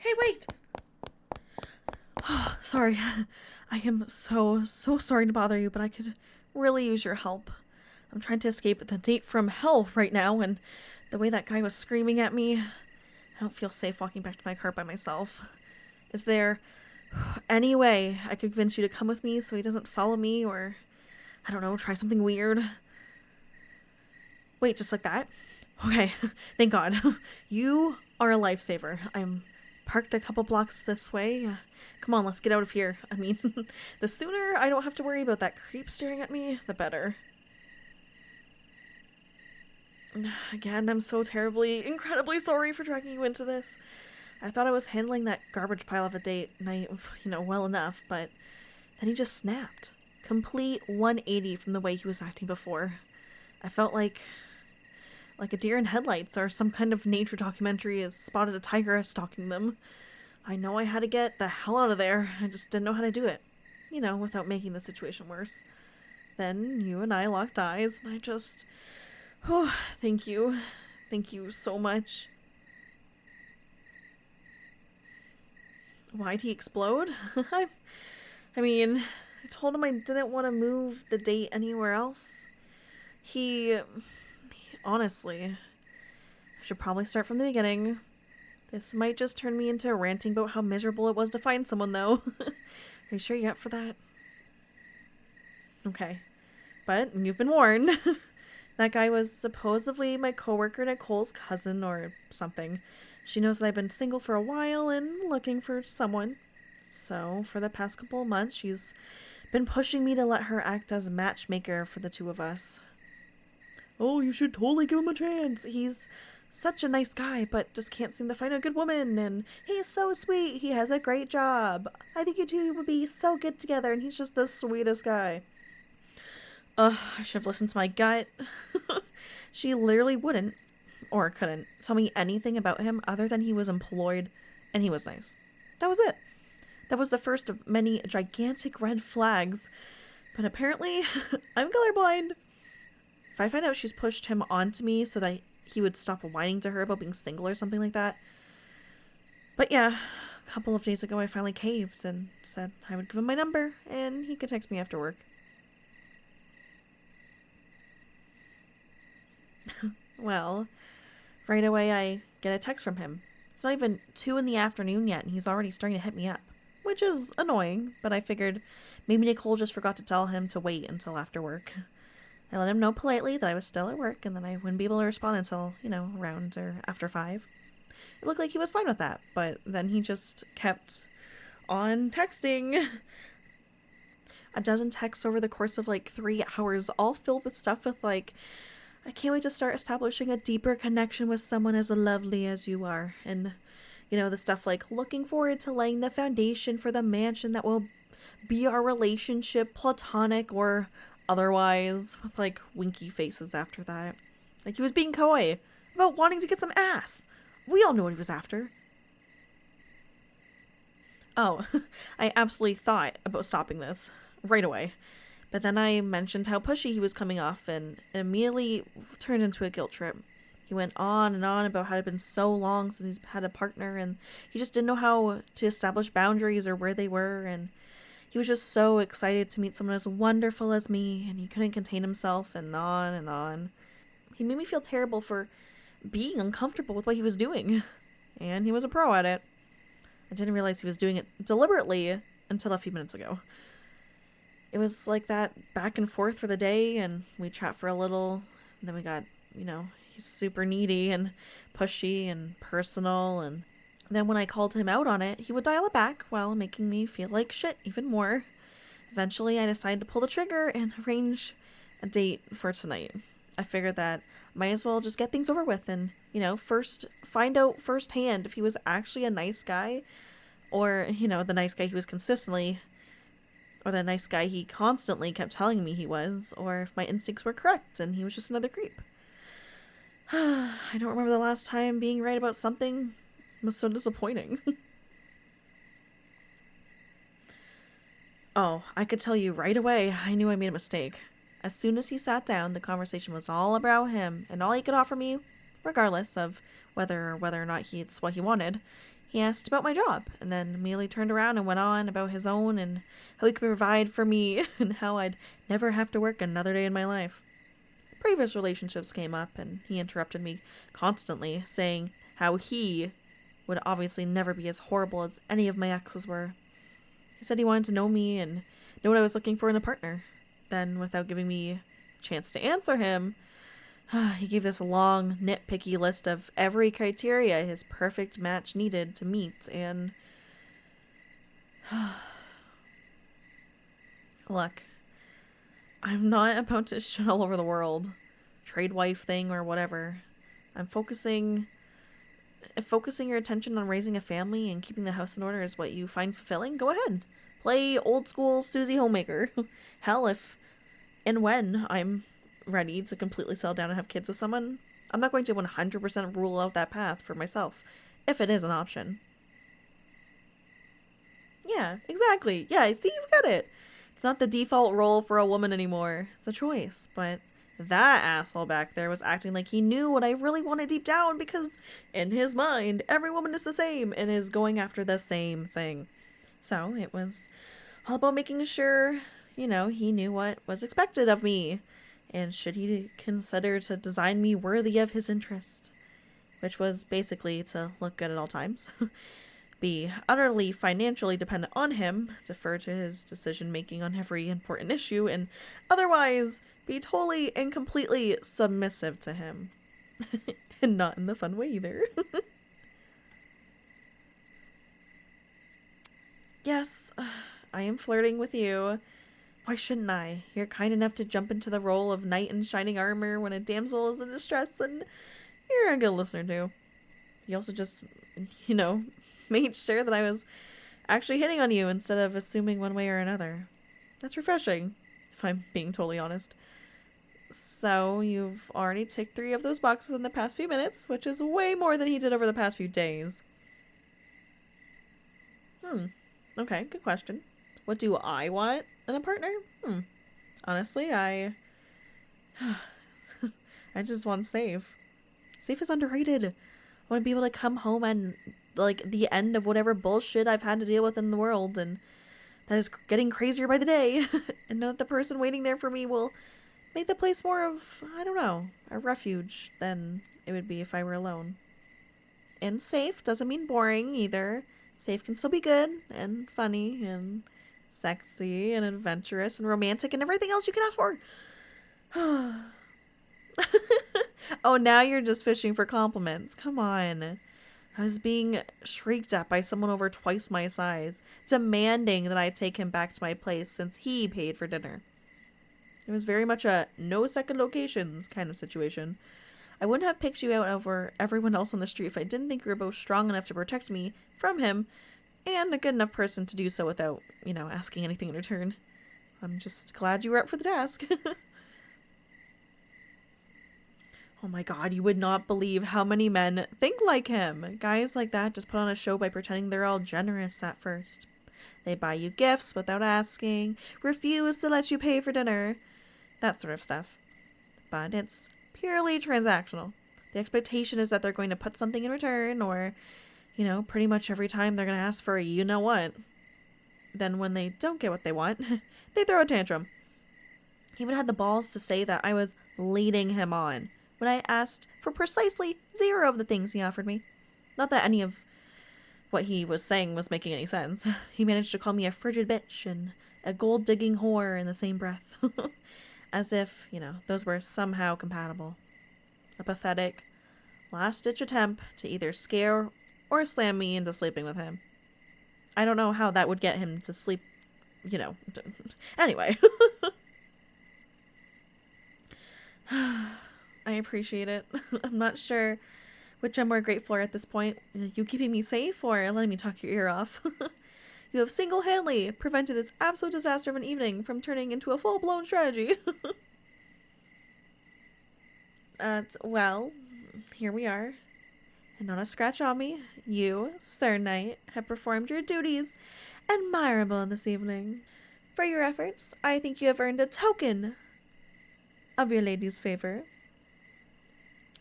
Hey, wait! Sorry. I am so sorry to bother you, but I could really use your help. I'm trying to escape the date from hell right now, and the way that guy was screaming at me, I don't feel safe walking back to my car by myself. Is there any way I could convince you to come with me so he doesn't follow me, or, I don't know, try something weird? Wait, just like that? Okay, thank God. You are a lifesaver. I'm parked a couple blocks this way. Come on, let's get out of here. I mean, the sooner I don't have to worry about that creep staring at me, the better. Again, I'm so incredibly sorry for dragging you into this. I thought I was handling that garbage pile of a date night, well enough, but then he just snapped. Complete 180 from the way he was acting before. I felt like a deer in headlights or some kind of nature documentary has spotted a tiger stalking them. I know I had to get the hell out of there. I just didn't know how to do it. Without making the situation worse. Then you and I locked eyes, and I just... Oh, thank you. Thank you so much. Why'd he explode? I mean, I told him I didn't want to move the date anywhere else. Honestly, I should probably start from the beginning. This might just turn me into ranting about how miserable it was to find someone, though. Are you sure you're up for that? Okay. But you've been warned. That guy was supposedly my coworker Nicole's cousin or something. She knows that I've been single for a while and looking for someone. So, for the past couple of months, she's been pushing me to let her act as matchmaker for the two of us. Oh, you should totally give him a chance. He's such a nice guy, but just can't seem to find a good woman. And he's so sweet. He has a great job. I think you two would be so good together, and he's just the sweetest guy. Ugh, I should have listened to my gut. She literally wouldn't, or couldn't, tell me anything about him other than he was employed and he was nice. That was it. That was the first of many gigantic red flags. But apparently, I'm colorblind. If I find out she's pushed him onto me so that he would stop whining to her about being single or something like that. But yeah, a couple of days ago I finally caved and said I would give him my number and he could text me after work. Well, right away I get a text from him. It's not even 2 in the afternoon yet and he's already starting to hit me up. Which is annoying, but I figured maybe Nicole just forgot to tell him to wait until after work. I let him know politely that I was still at work and that I wouldn't be able to respond until, around or after 5. It looked like he was fine with that, but then he just kept on texting. A dozen texts over the course of 3 hours, all filled with stuff with I can't wait to start establishing a deeper connection with someone as lovely as you are. And, the stuff like looking forward to laying the foundation for the mansion that will be our relationship, platonic or otherwise, with winky faces after that. He was being coy about wanting to get some ass. We all know what he was after. Oh, I absolutely thought about stopping this right away. But then I mentioned how pushy he was coming off and it immediately turned into a guilt trip. He went on and on about how it had been so long since he's had a partner and he just didn't know how to establish boundaries or where they were, and he was just so excited to meet someone as wonderful as me, and he couldn't contain himself, and on and on. He made me feel terrible for being uncomfortable with what he was doing, and he was a pro at it. I didn't realize he was doing it deliberately until a few minutes ago. It was like that back and forth for the day, and we chat for a little, and then we got, he's super needy and pushy and personal, and then when I called him out on it, he would dial it back while making me feel like shit even more. Eventually, I decided to pull the trigger and arrange a date for tonight. I figured that I might as well just get things over with and, first find out firsthand if he was actually a nice guy or, the nice guy he was consistently, or the nice guy he constantly kept telling me he was, or if my instincts were correct and he was just another creep. I don't remember the last time being right about something was so disappointing. Oh, I could tell you right away I knew I made a mistake. As soon as he sat down, the conversation was all about him, and all he could offer me, regardless of whether or not it's what he wanted, He asked about my job, and then immediately turned around and went on about his own and how he could provide for me and how I'd never have to work another day in my life. Previous relationships came up, and he interrupted me constantly, saying how he would obviously never be as horrible as any of my exes were. He said he wanted to know me and know what I was looking for in a partner. Then, without giving me a chance to answer him, he gave this long, nitpicky list of every criteria his perfect match needed to meet, and look, I'm not about to shit all over the world, trade wife thing or whatever. I'm focusing If focusing your attention on raising a family and keeping the house in order is what you find fulfilling, go ahead. Play old school Susie Homemaker. Hell, if and when I'm ready to completely settle down and have kids with someone, I'm not going to 100% rule out that path for myself, if it is an option. Yeah, exactly. Yeah, see, you've got it. It's not the default role for a woman anymore. It's a choice, but that asshole back there was acting like he knew what I really wanted deep down because, in his mind, every woman is the same and is going after the same thing. So it was all about making sure, he knew what was expected of me, and should he consider to design me worthy of his interest, which was basically to look good at all times, be utterly financially dependent on him, defer to his decision making on every important issue, and otherwise be totally and completely submissive to him. And not in the fun way either. Yes, I am flirting with you. Why shouldn't I? You're kind enough to jump into the role of knight in shining armor when a damsel is in distress, and you're a good listener too. You also just, made sure that I was actually hitting on you instead of assuming one way or another. That's refreshing, if I'm being totally honest. So, you've already ticked 3 of those boxes in the past few minutes, which is way more than he did over the past few days. Okay, good question. What do I want in a partner? Honestly, I just want safe. Safe is underrated. I want to be able to come home and, the end of whatever bullshit I've had to deal with in the world, and that is getting crazier by the day, and know that the person waiting there for me will make the place more of, a refuge than it would be if I were alone. And safe doesn't mean boring either. Safe can still be good, and funny, and sexy, and adventurous, and romantic, and everything else you can ask for. Oh, now you're just fishing for compliments. Come on. I was being shrieked at by someone over twice my size, demanding that I take him back to my place since he paid for dinner. It was very much a no second locations kind of situation. I wouldn't have picked you out over everyone else on the street if I didn't think you were both strong enough to protect me from him, and a good enough person to do so without, asking anything in return. I'm just glad you were up for the task. Oh my god, you would not believe how many men think like him. Guys like that just put on a show by pretending they're all generous at first. They buy you gifts without asking, refuse to let you pay for dinner, that sort of stuff. But it's purely transactional. The expectation is that they're going to put something in return, or, pretty much every time they're going to ask for a you-know-what. Then when they don't get what they want, they throw a tantrum. He even had the balls to say that I was leading him on when I asked for precisely 0 of the things he offered me. Not that any of what he was saying was making any sense. He managed to call me a frigid bitch and a gold-digging whore in the same breath. As if, those were somehow compatible. A pathetic, last-ditch attempt to either scare or slam me into sleeping with him. I don't know how that would get him to sleep, Anyway. I appreciate it. I'm not sure which I'm more grateful for at this point. You keeping me safe or letting me talk your ear off? You have single-handedly prevented this absolute disaster of an evening from turning into a full-blown strategy. Well, here we are. And not a scratch on me, you, Sir Knight, have performed your duties admirable this evening. For your efforts, I think you have earned a token of your lady's favor.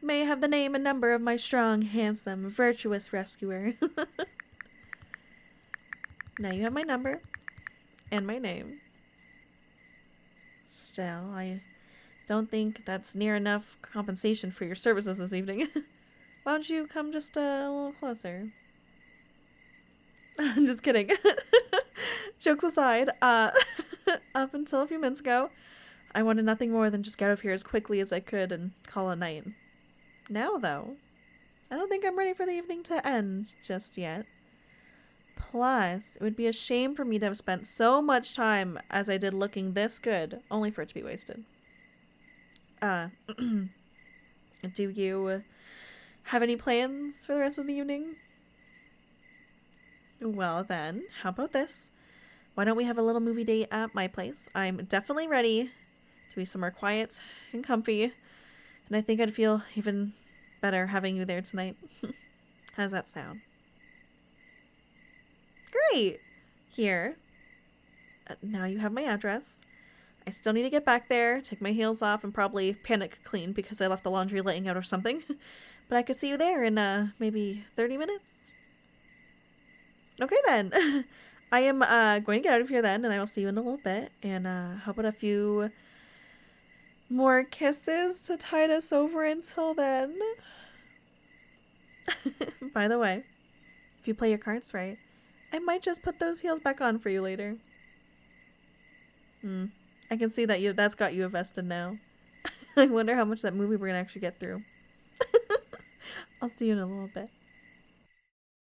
May I have the name and number of my strong, handsome, virtuous rescuer? Now you have my number and my name. Still, I don't think that's near enough compensation for your services this evening. Why don't you come just a little closer? Just kidding. Jokes aside, up until a few minutes ago, I wanted nothing more than just get out of here as quickly as I could and call it a night. Now, though, I don't think I'm ready for the evening to end just yet. Plus, it would be a shame for me to have spent so much time as I did looking this good, only for it to be wasted. Do you have any plans for the rest of the evening? Well then, how about this? Why don't we have a little movie date at my place? I'm definitely ready to be somewhere quiet and comfy, and I think I'd feel even better having you there tonight. How does that sound? Great! Here. Now you have my address. I still need to get back there, take my heels off, and probably panic clean because I left the laundry laying out or something. But I could see you there in maybe 30 minutes. Okay then. I am going to get out of here then, and I will see you in a little bit. And how about a few more kisses to tide us over until then? By the way, if you play your cards right, I might just put those heels back on for you later. I can see that that's got you invested now. I wonder how much that movie we're gonna actually get through. I'll see you in a little bit.